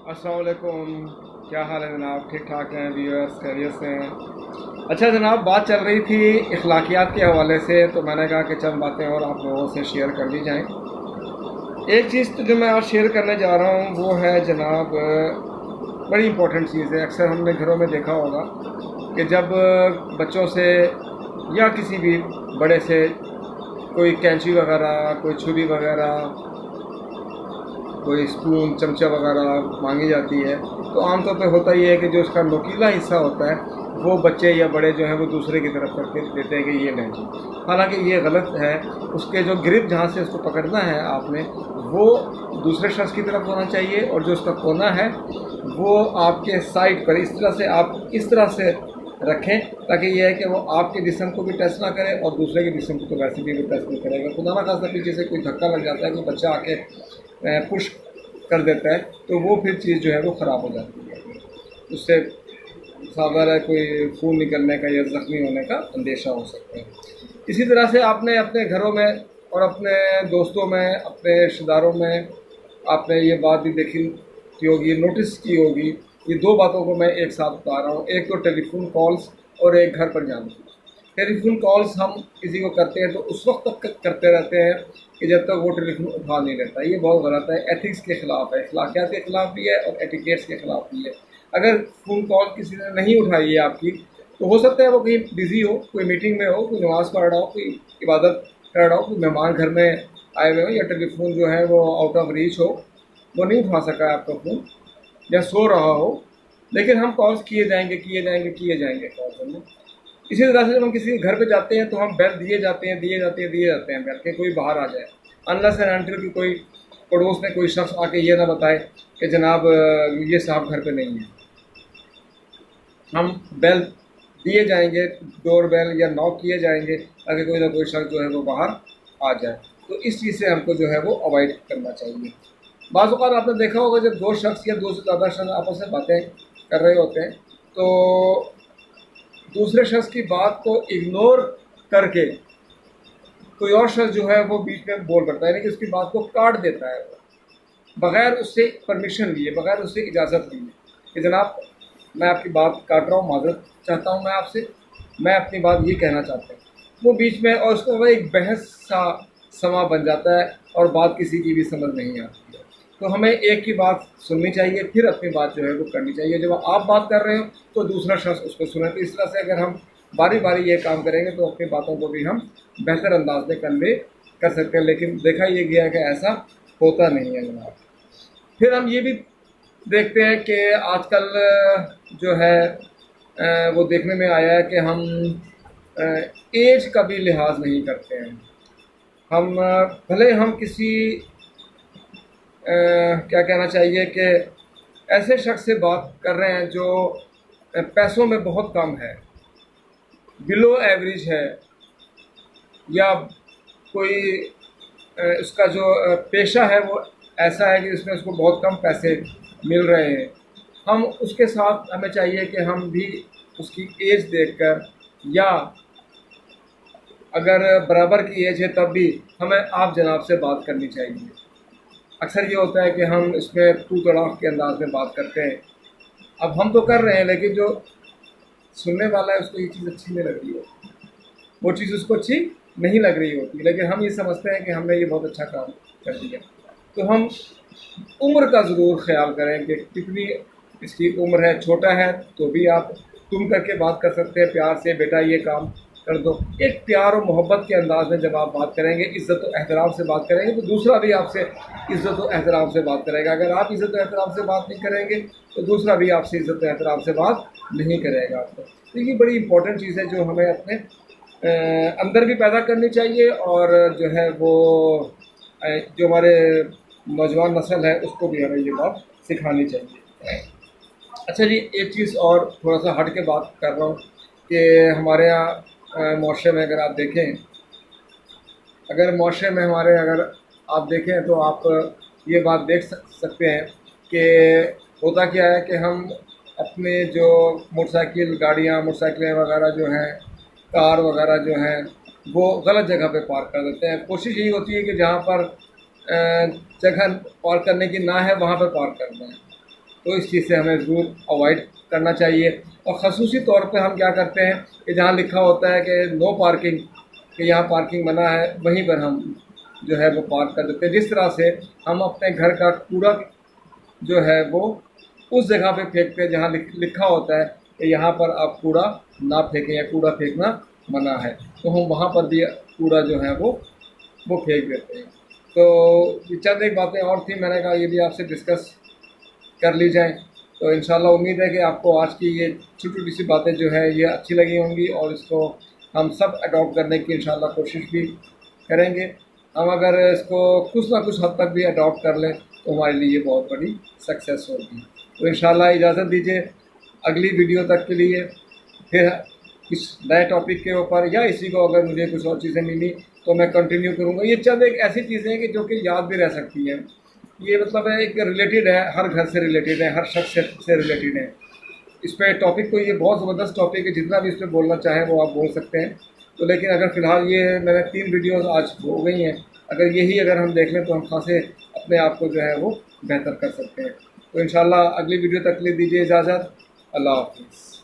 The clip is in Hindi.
अस्सलाम वालेकुम। क्या हाल है जनाब? ठीक ठाक हैं व्यूअर्स? खैरियत से हैं? अच्छा जनाब, बात चल रही थी अखलाकियात के हवाले से, तो मैंने कहा कि चंद बातें और आप लोगों से शेयर कर ली जाएं। एक चीज़ तो जो मैं आज शेयर करने जा रहा हूँ वो है जनाब, बड़ी इंपॉर्टेंट चीज़ है। अक्सर हमने घरों में देखा होगा कि जब बच्चों से या किसी भी बड़े से कोई कैंची वगैरह, कोई छुरी वगैरह, कोई स्पून, चमचा वगैरह मांगी जाती है, तो आमतौर पे होता ये है कि जो उसका नोकीला हिस्सा होता है वो बच्चे या बड़े जो हैं वो दूसरे की तरफ करके देते हैं कि ये लें जी। हालांकि ये गलत है। उसके जो ग्रिप जहाँ से उसको पकड़ना है आपने, वो दूसरे शख्स की तरफ होना चाहिए, और जो उसका कोना है वो आपके साइड पर इस तरह से, आप इस तरह से रखें ताकि ये है कि वो आपके जिस्म को भी टच ना करे और दूसरे के जिस्म को तो वैसे भी वो टच नहीं करेगा। खुदा ना खास्ता पीछे से कोई धक्का लग जाता है, कोई बच्चा आके पुश कर देता है, तो वो फिर चीज़ जो है वो ख़राब हो जाती है। उससे साधारण है कोई खून निकलने का या ज़ख्मी होने का अंदेशा हो सकता है। इसी तरह से आपने अपने घरों में और अपने दोस्तों में, अपने रिश्तेदारों में आपने ये बात भी देखी होगी, नोटिस की होगी। ये दो बातों को मैं एक साथ बता रहा हूँ, एक तो टेलीफोन कॉल्स और एक घर पर जाना। टेलीफोन कॉल्स हम किसी को करते हैं तो उस वक्त तक करते रहते हैं कि जब तक वो टेलीफोन उठा नहीं लेता। ये बहुत गलत है, एथिक्स के ख़िलाफ़ है, अखलाकियात के ख़िलाफ़ भी है और एटिकेट्स के ख़िलाफ़ भी है। अगर फ़ोन कॉल किसी ने नहीं उठाई है आपकी, तो हो सकता है वो कहीं बिज़ी हो, कोई मीटिंग में हो, कोई नमाज़ पढ़ रहा हो, कोई इबादत कर रहा हो, कोई मेहमान घर में आए हुए हो, या टेलीफोन जो है वो आउट ऑफ रीच हो, वो नहीं उठा सका है आपका फ़ोन, या सो रहा हो। लेकिन हम कॉल्स किए जाएंगे, किए जाएंगे, किए जाएंगे कॉल्स हमें। इसी तरह से जब हम किसी के घर पे जाते हैं तो हम बेल दिए जाते हैं, दिए जाते हैं, दिए जाते हैं बेल के, कोई बाहर आ जाए। अनलेस एंड अनटिल कि कोई पड़ोस में कोई शख्स आके ये ना बताए कि जनाब ये साहब घर पे नहीं है, हम बेल दिए जाएंगे, डोर बेल या नॉक किए जाएंगे ताकि कोई ना कोई शख्स जो है वो बाहर आ जाए। तो इस चीज़ से हमको जो है वो अवॉइड करना चाहिए। बाज़ औक़ात आपने देखा होगा जब दो शख्स या दो से ज़्यादा शख्स आपस में बातें कर रहे होते हैं तो दूसरे शख्स की बात को इग्नोर करके कोई और शख्स जो है वो बीच में बोल पड़ता है, यानी कि उसकी बात को काट देता है बग़ैर उससे परमिशन लिए, बग़ैर उससे इजाज़त लिए कि जनाब मैं आपकी बात काट रहा हूँ, माज़रत चाहता हूँ मैं आपसे, मैं अपनी बात ये कहना चाहता हूँ। वो बीच में, और उसको वह एक बहस सा समा बन जाता है और बात किसी की भी समझ नहीं आती है। तो हमें एक की बात सुननी चाहिए, फिर अपनी बात जो है वो करनी चाहिए। जब आप बात कर रहे हो तो दूसरा शख्स उसको सुने। तो इस तरह से अगर हम बारी बारी ये काम करेंगे तो अपनी बातों को भी हम बेहतर अंदाज में कन्वे कर सकते हैं। लेकिन देखा ये गया कि ऐसा होता नहीं है जनाब। फिर हम ये भी देखते हैं कि आजकल जो है वो देखने में आया है कि हम एज का भी लिहाज नहीं करते हैं। हम भले हम किसी क्या कहना चाहिए कि ऐसे शख्स से बात कर रहे हैं जो पैसों में बहुत कम है, बिलो एवरेज है, या कोई उसका जो पेशा है वो ऐसा है कि उसमें उसको बहुत कम पैसे मिल रहे हैं, हम उसके साथ, हमें चाहिए कि हम भी उसकी एज देखकर, या अगर बराबर की एज है तब भी हमें आप जनाब से बात करनी चाहिए। अक्सर ये होता है कि हम इसमें तू तड़ाक के अंदाज में बात करते हैं। अब हम तो कर रहे हैं लेकिन जो सुनने वाला है उसको ये चीज़ अच्छी नहीं लग रही होती, वो चीज़ उसको अच्छी नहीं लग रही होती, लेकिन हम ये समझते हैं कि हमने ये बहुत अच्छा काम कर दिया। तो हम उम्र का ज़रूर ख्याल करें कि कितनी इसकी उम्र है। छोटा है तो भी आप तुम करके बात कर सकते हैं प्यार से, बेटा ये काम कर दो। एक प्यार और मोहब्बत के अंदाज में जब आप बात करेंगे, इज़्ज़त और एहतराम से बात करेंगे, तो दूसरा भी आपसे इज़्ज़त और एहतराम से बात करेगा। अगर आप इज़्ज़त और एहतराम से बात नहीं करेंगे तो दूसरा भी आपसे इज़्ज़त और एहतराम से बात नहीं करेगा आपको। तो ये बड़ी इंपॉर्टेंट चीज़ है जो हमें अपने अंदर भी पैदा करनी चाहिए, और जो है वो जो हमारे नौजवान नस्ल है उसको भी हमें ये बात सिखानी चाहिए। अच्छा जी, एक चीज़ और थोड़ा सा हट के बात कर रहा हूँ कि हमारे यहाँ मुआशरे में अगर आप देखें, अगर मुआशरे में हमारे अगर आप देखें तो आप ये बात देख सकते हैं कि होता क्या है कि हम अपने जो मोटरसाइकिल, गाड़ियाँ, मोटरसाइकिलें वगैरह जो हैं, कार वगैरह जो हैं, वो गलत जगह पे पार्क कर देते हैं। कोशिश यही होती है कि जहाँ पर जगह पार्क करने की ना है वहाँ पर पार्क करना है। तो इस चीज़ से हमें ज़रूर अवॉइड करना चाहिए। और ख़ुसूसी तौर पे हम क्या करते हैं कि जहाँ लिखा होता है कि नो पार्किंग, कि यहाँ पार्किंग मना है, वहीं पर हम जो है वो पार्क कर देते हैं। जिस तरह से हम अपने घर का कूड़ा जो है वो उस जगह पे फेंकते हैं जहाँ लिखा होता है कि यहाँ पर आप कूड़ा ना फेंकें या कूड़ा फेंकना मना है, तो हम वहाँ पर भी कूड़ा जो है वो फेंक देते हैं। तो चंद एक बातें और थी, मैंने कहा ये भी आपसे डिस्कस कर ली जाए। तो इंशाल्लाह उम्मीद है कि आपको आज की ये छोटी छोटी सी बातें जो है ये अच्छी लगी होंगी और इसको हम सब अडॉप्ट करने की इंशाल्लाह कोशिश भी करेंगे। हम अगर इसको कुछ ना कुछ हद तक भी अडॉप्ट कर लें तो हमारे लिए ये बहुत बड़ी सक्सेस होगी। तो इंशाल्लाह इजाज़त दीजिए अगली वीडियो तक के लिए, फिर इस नए टॉपिक के ऊपर या इसी को अगर मुझे कुछ और चीज़ें मिली तो मैं कंटिन्यू करूँगा। ये चंद एक ऐसी चीज़ें हैं कि जो कि याद भी रह सकती हैं। ये मतलब है एक रिलेटेड है, हर घर से रिलेटेड है, हर शख्स से रिलेटेड है। इस पर टॉपिक को ये बहुत ज़बरदस्त टॉपिक है, जितना भी इस पर बोलना चाहें वो आप बोल सकते हैं। तो लेकिन अगर फ़िलहाल ये मैंने 3 वीडियोज़ आज हो गई हैं, अगर हम देख लें तो हम खासे अपने आप को जो है वो बेहतर कर सकते हैं। तो इंशाल्लाह अगली वीडियो तक के लिए दीजिए इजाज़त। अल्लाह हाफ़िज़।